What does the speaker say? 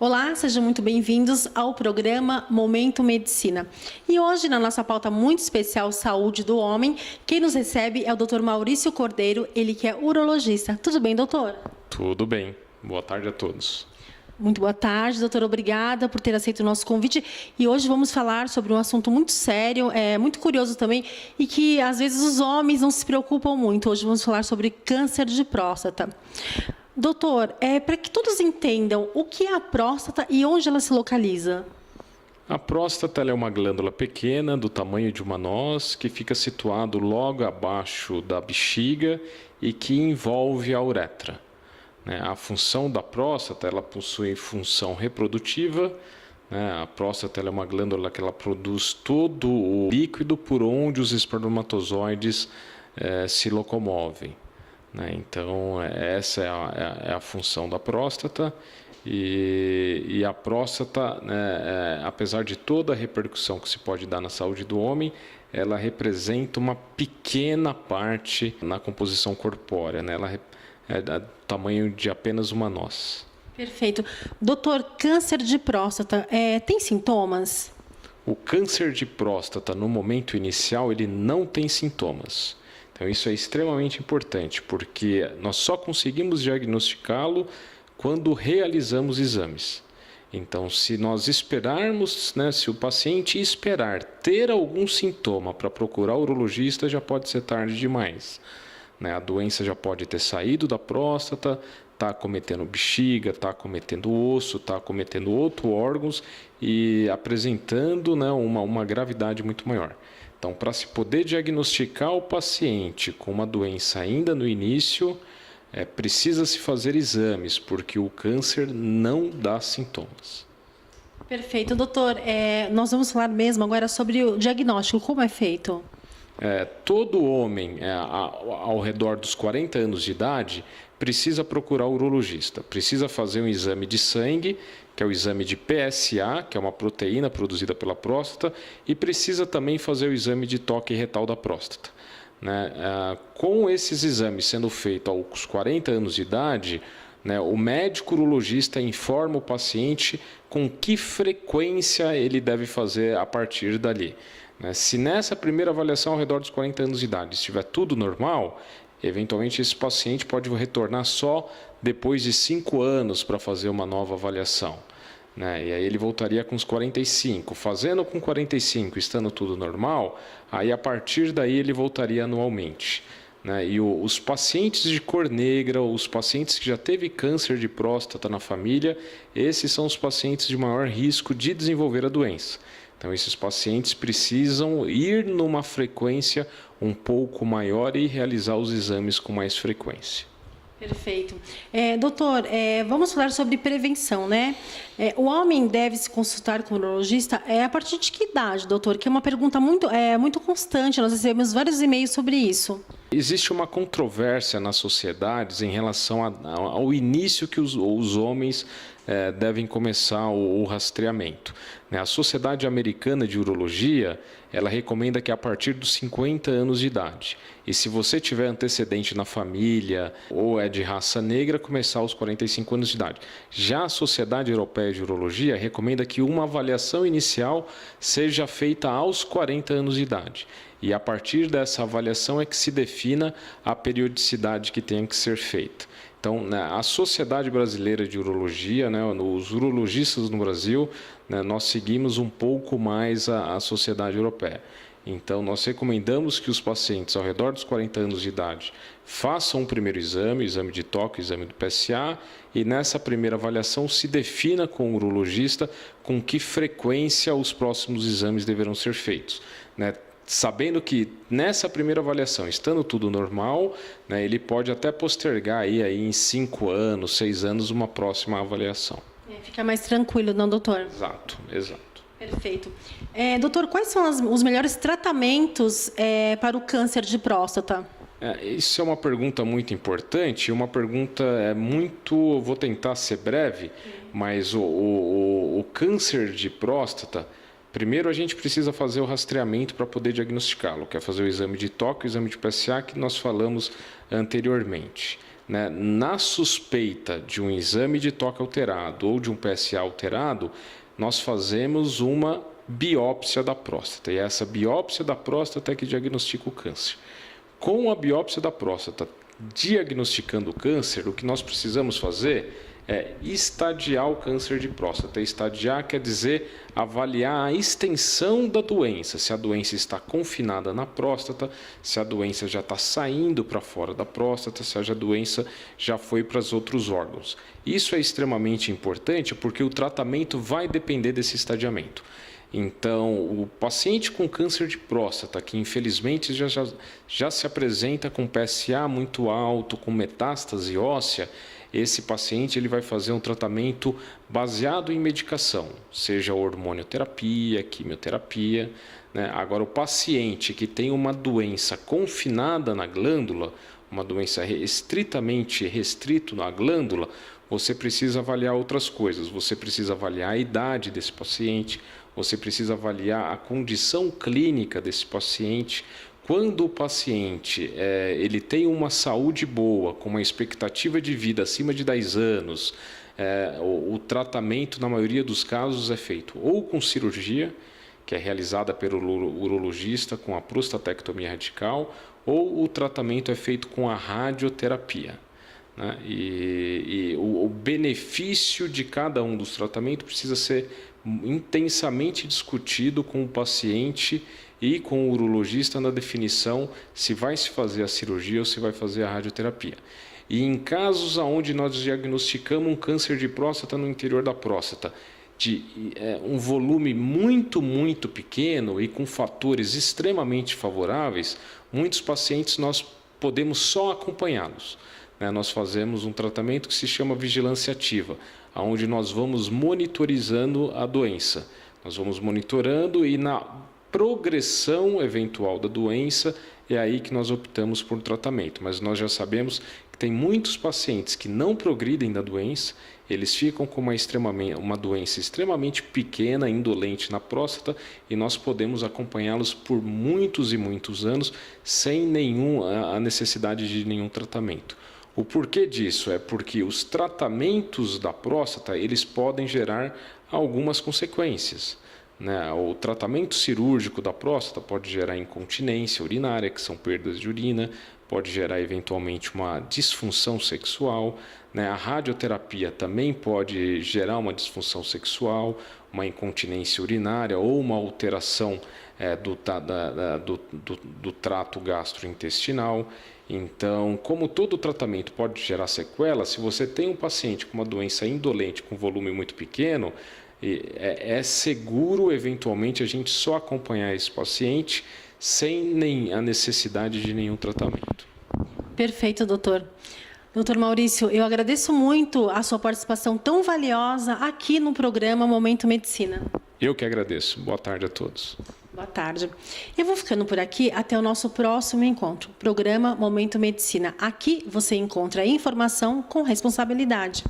Olá, sejam muito bem-vindos ao programa Momento Medicina. E hoje, na nossa pauta muito especial Saúde do Homem, quem nos recebe é o Dr. Maurício Cordeiro, ele que é urologista. Tudo bem, doutor? Tudo bem. Boa tarde a todos. Muito boa tarde, doutor. Obrigada por ter aceito o nosso convite. E hoje vamos falar sobre um assunto muito sério, muito curioso também, e que às vezes os homens não se preocupam muito. Hoje vamos falar sobre câncer de próstata. Doutor, para que todos entendam o que é a próstata e onde ela se localiza. A próstata ela é uma glândula pequena, do tamanho de uma noz, que fica situado logo abaixo da bexiga e que envolve a uretra. A função da próstata, ela possui função reprodutiva. A próstata ela é uma glândula que ela produz todo o líquido por onde os espermatozoides se locomovem. Então, essa é a função da próstata. E a próstata, apesar de toda a repercussão que se pode dar na saúde do homem, ela representa uma pequena parte na composição corpórea. Ela é do tamanho de apenas uma noz. Perfeito. Doutor, câncer de próstata tem sintomas? O câncer de próstata, no momento inicial, ele não tem sintomas. Então, isso é extremamente importante, porque nós só conseguimos diagnosticá-lo quando realizamos exames. Então, se nós esperarmos, se o paciente esperar ter algum sintoma para procurar o urologista, já pode ser tarde demais. A doença já pode ter saído da próstata, está acometendo bexiga, está acometendo osso, está acometendo outros órgãos e apresentando uma gravidade muito maior. Então, para se poder diagnosticar o paciente com uma doença ainda no início, precisa se fazer exames, porque o câncer não dá sintomas. Perfeito, doutor. Nós vamos falar mesmo agora sobre o diagnóstico, como é feito? Todo homem ao redor dos 40 anos de idade precisa procurar o urologista, precisa fazer um exame de sangue, que é o exame de PSA, que é uma proteína produzida pela próstata, e precisa também fazer o exame de toque retal da próstata. Com esses exames sendo feitos aos 40 anos de idade, o médico urologista informa o paciente com que frequência ele deve fazer a partir dali. Se nessa primeira avaliação ao redor dos 40 anos de idade estiver tudo normal, eventualmente esse paciente pode retornar só depois de 5 anos para fazer uma nova avaliação. E aí ele voltaria com os 45. Fazendo com 45, estando tudo normal, aí a partir daí ele voltaria anualmente. E os pacientes de cor negra, os pacientes que já teve câncer de próstata na família, esses são os pacientes de maior risco de desenvolver a doença. Então, esses pacientes precisam ir numa frequência um pouco maior e realizar os exames com mais frequência. Perfeito. Doutor, vamos falar sobre prevenção, o homem deve se consultar com o urologista a partir de que idade, doutor? Que é uma pergunta muito constante, nós recebemos vários e-mails sobre isso. Existe uma controvérsia nas sociedades em relação ao início que os homens devem começar o rastreamento. A Sociedade Americana de Urologia, ela recomenda que a partir dos 50 anos de idade. E se você tiver antecedente na família ou é de raça negra, começar aos 45 anos de idade. Já a Sociedade Europeia de Urologia recomenda que uma avaliação inicial seja feita aos 40 anos de idade. E a partir dessa avaliação é que se defina a periodicidade que tem que ser feita. Então, a Sociedade Brasileira de Urologia, os urologistas no Brasil, nós seguimos um pouco mais a Sociedade Europeia. Então, nós recomendamos que os pacientes ao redor dos 40 anos de idade façam um primeiro exame, exame de toque, exame do PSA, e nessa primeira avaliação se defina com o urologista com que frequência os próximos exames deverão ser feitos. Sabendo que nessa primeira avaliação, estando tudo normal, ele pode até postergar aí em 5 anos, 6 anos, uma próxima avaliação. Fica mais tranquilo, não, doutor? Exato. Perfeito. Doutor, quais são os melhores tratamentos para o câncer de próstata? Isso é uma pergunta muito importante, uma pergunta vou tentar ser breve, mas o câncer de próstata, primeiro a gente precisa fazer o rastreamento para poder diagnosticá-lo, que é fazer o exame de toque, o exame de PSA que nós falamos anteriormente. né, na suspeita de um exame de toque alterado ou de um PSA alterado, nós fazemos uma biópsia da próstata. E é essa biópsia da próstata é que diagnostica o câncer. Com a biópsia da próstata diagnosticando o câncer, o que nós precisamos fazer é estadiar o câncer de próstata. Estadiar quer dizer avaliar a extensão da doença, se a doença está confinada na próstata, se a doença já está saindo para fora da próstata, se a doença já foi para os outros órgãos. Isso é extremamente importante porque o tratamento vai depender desse estadiamento. Então, o paciente com câncer de próstata, que infelizmente já se apresenta com PSA muito alto, com metástase óssea, esse paciente ele vai fazer um tratamento baseado em medicação, seja hormonioterapia, quimioterapia, né? Agora, o paciente que tem uma doença confinada na glândula, uma doença estritamente restrita na glândula, você precisa avaliar outras coisas. Você precisa avaliar a idade desse paciente, você precisa avaliar a condição clínica desse paciente. Quando o paciente ele tem uma saúde boa, com uma expectativa de vida acima de 10 anos, o tratamento, na maioria dos casos, é feito ou com cirurgia, que é realizada pelo urologista com a prostatectomia radical, ou o tratamento é feito com a radioterapia, né? E o benefício de cada um dos tratamentos precisa ser intensamente discutido com o paciente e com o urologista na definição se vai se fazer a cirurgia ou se vai fazer a radioterapia. E em casos onde nós diagnosticamos um câncer de próstata no interior da próstata, de um volume muito pequeno e com fatores extremamente favoráveis, muitos pacientes nós podemos só acompanhá-los. Nós fazemos um tratamento que se chama vigilância ativa, onde nós vamos monitorizando a doença. Nós vamos monitorando e na progressão eventual da doença é aí que nós optamos por tratamento. Mas nós já sabemos que tem muitos pacientes que não progridem da doença, eles ficam com uma doença extremamente pequena, indolente na próstata, e nós podemos acompanhá-los por muitos e muitos anos sem a necessidade de nenhum tratamento. O porquê disso é porque os tratamentos da próstata eles podem gerar algumas consequências, né? O tratamento cirúrgico da próstata pode gerar incontinência urinária, que são perdas de urina, pode gerar eventualmente uma disfunção sexual, né? A radioterapia também pode gerar uma disfunção sexual, uma incontinência urinária ou uma alteração do trato gastrointestinal. Então, como todo tratamento pode gerar sequela, se você tem um paciente com uma doença indolente com volume muito pequeno, é seguro, eventualmente, a gente só acompanhar esse paciente sem nem a necessidade de nenhum tratamento. Perfeito, doutor. Doutor Maurício, eu agradeço muito a sua participação tão valiosa aqui no programa Momento Medicina. Eu que agradeço. Boa tarde a todos. Boa tarde. Eu vou ficando por aqui até o nosso próximo encontro. Programa Momento Medicina. Aqui você encontra informação com responsabilidade.